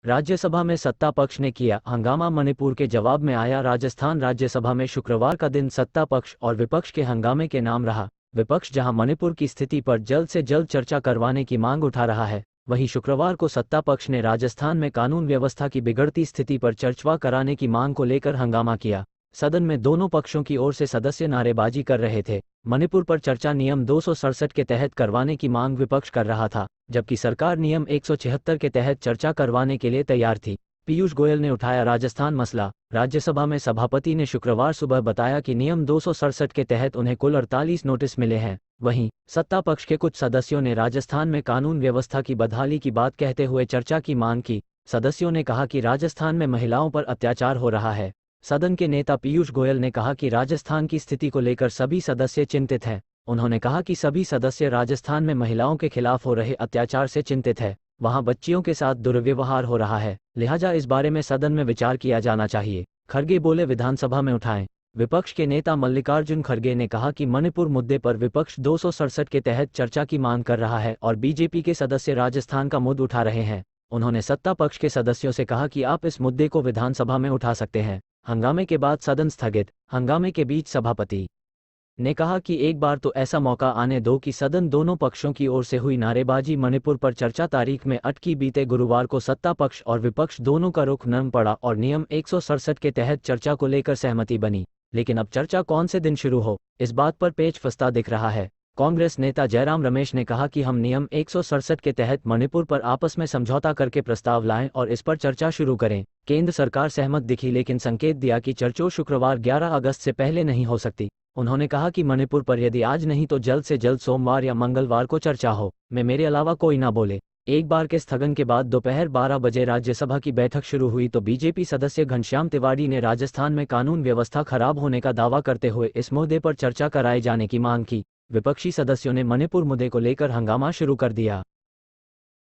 राज्यसभा में सत्ता पक्ष ने किया हंगामा। मणिपुर के जवाब में आया राजस्थान। राज्यसभा में शुक्रवार का दिन सत्ता पक्ष और विपक्ष के हंगामे के नाम रहा। विपक्ष जहां मणिपुर की स्थिति पर जल्द से जल्द चर्चा करवाने की मांग उठा रहा है, वहीं शुक्रवार को सत्ता पक्ष ने राजस्थान में कानून व्यवस्था की बिगड़ती स्थिति पर चर्चा कराने की मांग को लेकर हंगामा किया। सदन में दोनों पक्षों की ओर से सदस्य नारेबाजी कर रहे थे। मणिपुर पर चर्चा नियम 267 के तहत करवाने की मांग विपक्ष कर रहा था, जबकि सरकार नियम 176 के तहत चर्चा करवाने के लिए तैयार थी। पीयूष गोयल ने उठाया राजस्थान मसला। राज्यसभा में सभापति ने शुक्रवार सुबह बताया कि नियम 267 के तहत उन्हें कुल 48 नोटिस मिले हैं। वहीं सत्ता पक्ष के कुछ सदस्यों ने राजस्थान में कानून व्यवस्था की बदहाली की बात कहते हुए चर्चा की मांग की। सदस्यों ने कहा कि राजस्थान में महिलाओं पर अत्याचार हो रहा है। सदन के नेता पीयूष गोयल ने कहा कि राजस्थान की स्थिति को लेकर सभी सदस्य चिंतित हैं। उन्होंने कहा कि सभी सदस्य राजस्थान में महिलाओं के खिलाफ हो रहे अत्याचार से चिंतित है। वहां बच्चियों के साथ दुर्व्यवहार हो रहा है, लिहाजा इस बारे में सदन में विचार किया जाना चाहिए। खड़गे बोले विधानसभा में उठाएं। विपक्ष के नेता मल्लिकार्जुन खड़गे ने कहा कि मणिपुर मुद्दे पर विपक्ष 267 के तहत चर्चा की मांग कर रहा है और बीजेपी के सदस्य राजस्थान का मुद्दा उठा रहे हैं। उन्होंने सत्ता पक्ष के सदस्यों से कहा कि आप इस मुद्दे को विधानसभा में उठा सकते हैं। हंगामे के बाद सदन स्थगित। हंगामे के बीच सभापति ने कहा कि एक बार तो ऐसा मौका आने दो कि सदन दोनों पक्षों की ओर से हुई नारेबाजी मणिपुर पर चर्चा तारीख में अटकी। बीते गुरुवार को सत्ता पक्ष और विपक्ष दोनों का रुख नरम पड़ा और नियम 167 के तहत चर्चा को लेकर सहमति बनी, लेकिन अब चर्चा कौन से दिन शुरू हो, इस बात पर पेच फंसता दिख रहा है। कांग्रेस नेता जयराम रमेश ने कहा कि हम नियम 167 के तहत मणिपुर पर आपस में समझौता करके प्रस्ताव लाएं और इस पर चर्चा शुरू करें। केंद्र सरकार सहमत दिखी, लेकिन संकेत दिया कि चर्चा शुक्रवार 11 अगस्त से पहले नहीं हो सकती। उन्होंने कहा कि मणिपुर पर यदि आज नहीं तो जल्द से जल्द सोमवार या मंगलवार को चर्चा हो। मैं मेरे अलावा कोई ना बोले। एक बार के स्थगन के बाद दोपहर 12 बजे राज्यसभा की बैठक शुरू हुई तो बीजेपी सदस्य घनश्याम तिवारी ने राजस्थान में कानून व्यवस्था खराब होने का दावा करते हुए इस मुद्दे पर चर्चा कराए जाने की मांग की। विपक्षी सदस्यों ने मणिपुर मुद्दे को लेकर हंगामा शुरू कर दिया।